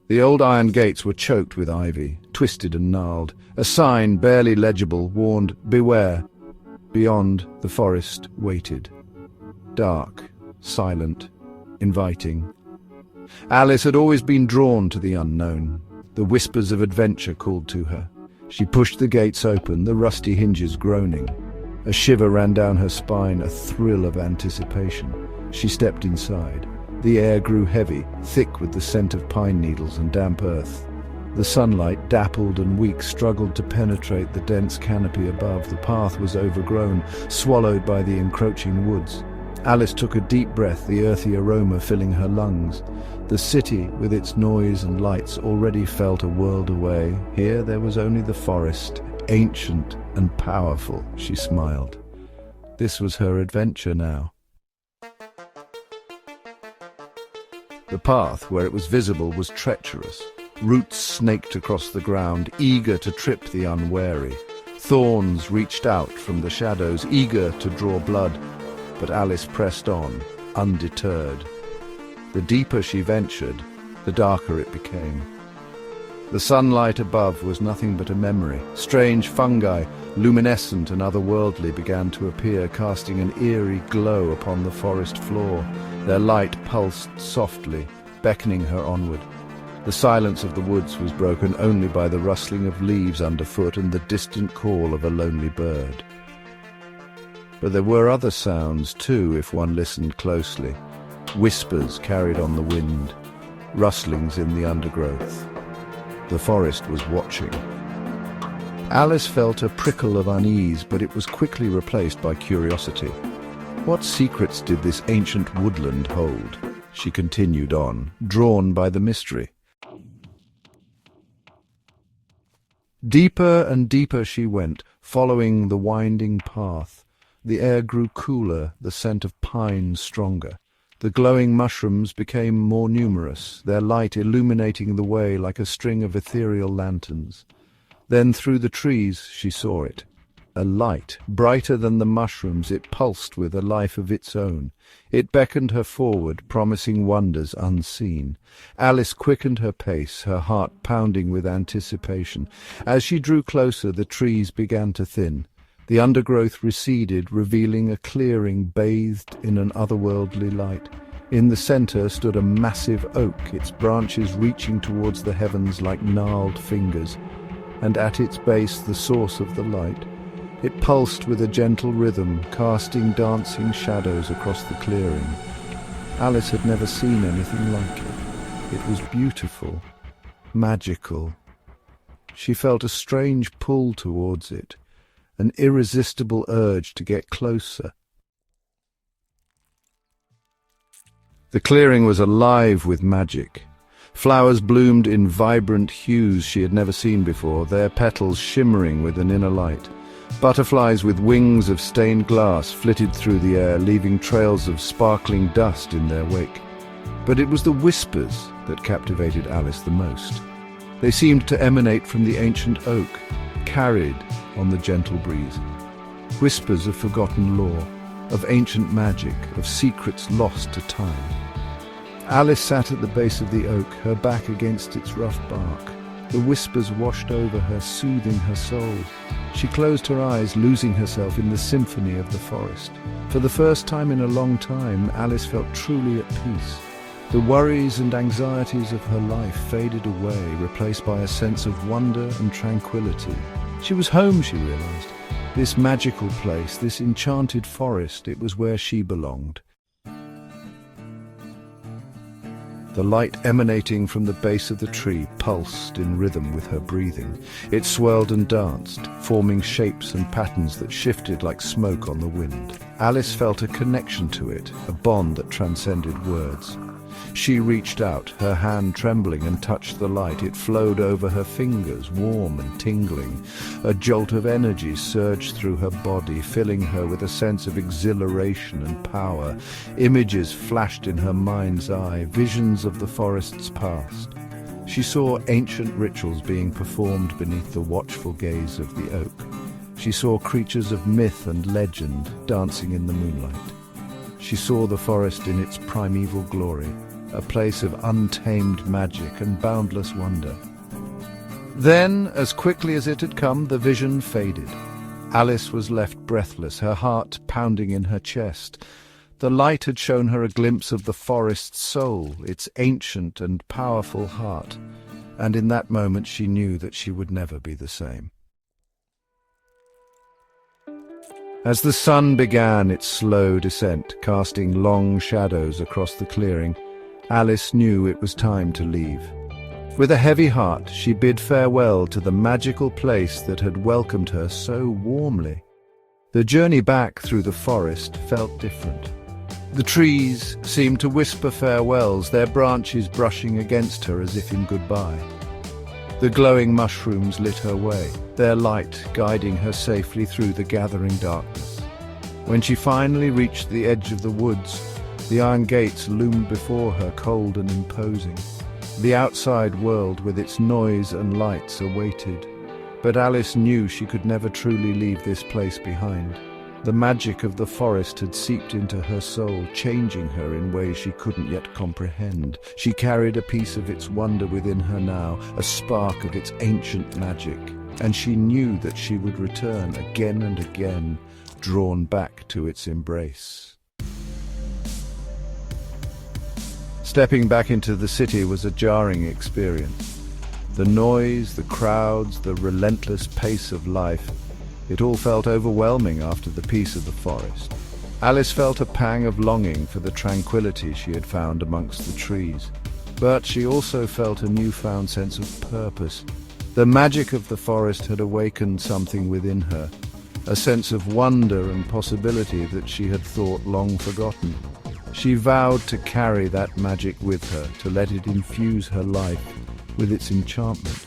The old iron gates were choked with ivy, twisted and gnarled. A sign, barely legible, warned, "Beware." Beyond, the forest waited. Dark, silent, inviting. Alice had always been drawn to the unknown. The whispers of adventure called to her. She pushed the gates open, the rusty hinges groaning. A shiver ran down her spine, a thrill of anticipation. She stepped inside. The air grew heavy, thick with the scent of pine needles and damp earth. The sunlight, dappled and weak, struggled to penetrate the dense canopy above. The path was overgrown, swallowed by the encroaching woods. Alice took a deep breath, the earthy aroma filling her lungs. The city, with its noise and lights, already felt a world away. Here there was only the forest, ancient and powerful. She smiled. This was her adventure now. The path, where it was visible, was treacherous. Roots snaked across the ground, eager to trip the unwary. Thorns reached out from the shadows, eager to draw blood. But Alice pressed on, undeterred. The deeper she ventured, the darker it became. The sunlight above was nothing but a memory. Strange fungi, luminescent and otherworldly, began to appear, casting an eerie glow upon the forest floor. Their light pulsed softly, beckoning her onward. The silence of the woods was broken only by the rustling of leaves underfoot and the distant call of a lonely bird. But there were other sounds too, if one listened closely. Whispers carried on the wind, rustlings in the undergrowth. The forest was watching. Alice felt a prickle of unease, but it was quickly replaced by curiosity. What secrets did this ancient woodland hold? She continued on, drawn by the mystery. Deeper and deeper she went, following the winding path. The air grew cooler, the scent of pine stronger. The glowing mushrooms became more numerous, their light illuminating the way like a string of ethereal lanterns. Then through the trees she saw it. A light, brighter than the mushrooms, it pulsed with a life of its own. It beckoned her forward, promising wonders unseen. Alice quickened her pace, her heart pounding with anticipation. As she drew closer, the trees began to thin. The undergrowth receded, revealing a clearing bathed in an otherworldly light. In the center stood a massive oak, its branches reaching towards the heavens like gnarled fingers, and at its base the source of the light. It pulsed with a gentle rhythm, casting dancing shadows across the clearing. Alice had never seen anything like it. It was beautiful, magical. She felt a strange pull towards it, an irresistible urge to get closer. The clearing was alive with magic. Flowers bloomed in vibrant hues she had never seen before, their petals shimmering with an inner light. Butterflies with wings of stained glass flitted through the air, leaving trails of sparkling dust in their wake. But it was the whispers that captivated Alice the most. They seemed to emanate from the ancient oak, carried on the gentle breeze. Whispers of forgotten lore, of ancient magic, of secrets lost to time. Alice sat at the base of the oak, her back against its rough bark. The whispers washed over her, soothing her soul. She closed her eyes, losing herself in the symphony of the forest. For the first time in a long time, Alice felt truly at peace. The worries and anxieties of her life faded away, replaced by a sense of wonder and tranquility. She was home, she realized. This magical place, this enchanted forest, it was where she belonged. The light emanating from the base of the tree pulsed in rhythm with her breathing. It swirled and danced, forming shapes and patterns that shifted like smoke on the wind. Alice felt a connection to it, a bond that transcended words. She reached out, her hand trembling, and touched the light. It flowed over her fingers, warm and tingling. A jolt of energy surged through her body, filling her with a sense of exhilaration and power. Images flashed in her mind's eye, visions of the forest's past. She saw ancient rituals being performed beneath the watchful gaze of the oak. She saw creatures of myth and legend dancing in the moonlight. She saw the forest in its primeval glory, a place of untamed magic and boundless wonder. Then, as quickly as it had come, the vision faded. Alice was left breathless, her heart pounding in her chest. The light had shown her a glimpse of the forest's soul, its ancient and powerful heart, and in that moment she knew that she would never be the same. As the sun began its slow descent, casting long shadows across the clearing, Alice knew it was time to leave. With a heavy heart, she bid farewell to the magical place that had welcomed her so warmly. The journey back through the forest felt different. The trees seemed to whisper farewells, their branches brushing against her as if in goodbye. The glowing mushrooms lit her way, their light guiding her safely through the gathering darkness. When she finally reached the edge of the woods, the iron gates loomed before her, cold and imposing. The outside world with its noise and lights awaited, but Alice knew she could never truly leave this place behind. The magic of the forest had seeped into her soul, changing her in ways she couldn't yet comprehend. She carried a piece of its wonder within her now, a spark of its ancient magic, and she knew that she would return again and again, drawn back to its embrace. Stepping back into the city was a jarring experience. The noise, the crowds, the relentless pace of life, it all felt overwhelming after the peace of the forest. Alice felt a pang of longing for the tranquility she had found amongst the trees. But she also felt a newfound sense of purpose. The magic of the forest had awakened something within her, a sense of wonder and possibility that she had thought long forgotten. She vowed to carry that magic with her, to let it infuse her life with its enchantment.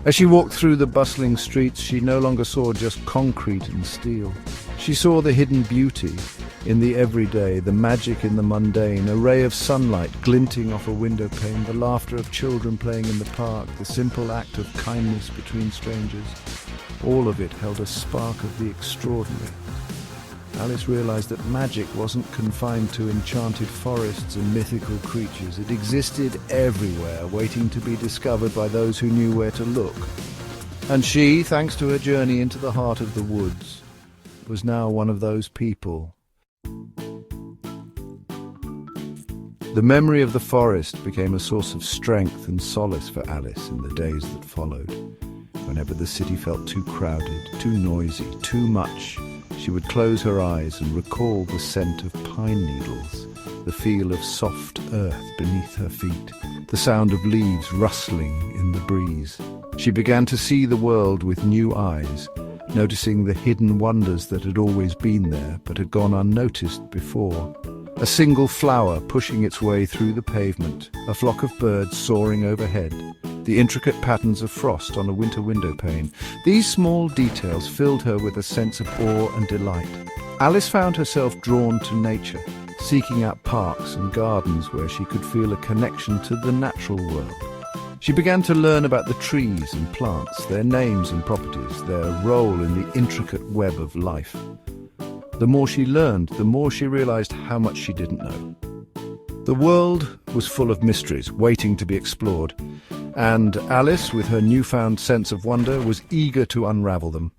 As she walked through the bustling streets, she no longer saw just concrete and steel. She saw the hidden beauty in the everyday, the magic in the mundane, a ray of sunlight glinting off a window pane, the laughter of children playing in the park, the simple act of kindness between strangers. All of it held a spark of the extraordinary. Alice realized that magic wasn't confined to enchanted forests and mythical creatures. It existed everywhere, waiting to be discovered by those who knew where to look. And she, thanks to her journey into the heart of the woods, was now one of those people. The memory of the forest became a source of strength and solace for Alice in the days that followed. Whenever the city felt too crowded, too noisy, too much, she would close her eyes and recall the scent of pine needles, the feel of soft earth beneath her feet, the sound of leaves rustling in the breeze. She began to see the world with new eyes, noticing the hidden wonders that had always been there but had gone unnoticed before. A single flower pushing its way through the pavement, a flock of birds soaring overhead, the intricate patterns of frost on a winter window pane. These small details filled her with a sense of awe and delight. Alice found herself drawn to nature, seeking out parks and gardens where she could feel a connection to the natural world. She began to learn about the trees and plants, their names and properties, their role in the intricate web of life. The more she learned, the more she realized how much she didn't know. The world was full of mysteries waiting to be explored, and Alice, with her newfound sense of wonder, was eager to unravel them.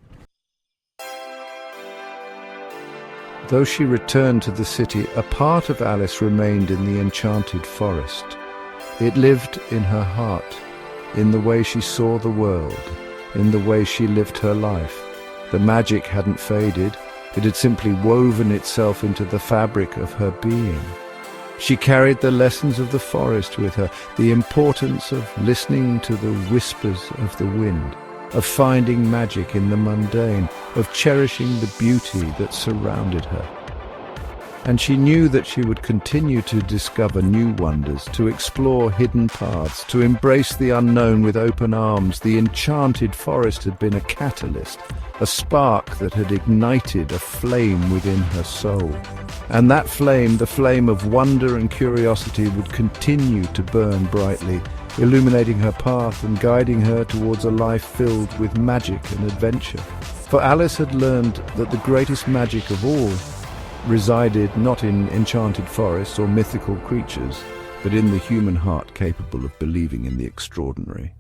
Though she returned to the city, a part of Alice remained in the enchanted forest. It lived in her heart, in the way she saw the world, in the way she lived her life. The magic hadn't faded, it had simply woven itself into the fabric of her being. She carried the lessons of the forest with her, the importance of listening to the whispers of the wind, of finding magic in the mundane, of cherishing the beauty that surrounded her. And she knew that she would continue to discover new wonders, to explore hidden paths, to embrace the unknown with open arms. The enchanted forest had been a catalyst, a spark that had ignited a flame within her soul. And that flame, the flame of wonder and curiosity, would continue to burn brightly, illuminating her path and guiding her towards a life filled with magic and adventure. For Alice had learned that the greatest magic of all resided not in enchanted forests or mythical creatures, but in the human heart capable of believing in the extraordinary.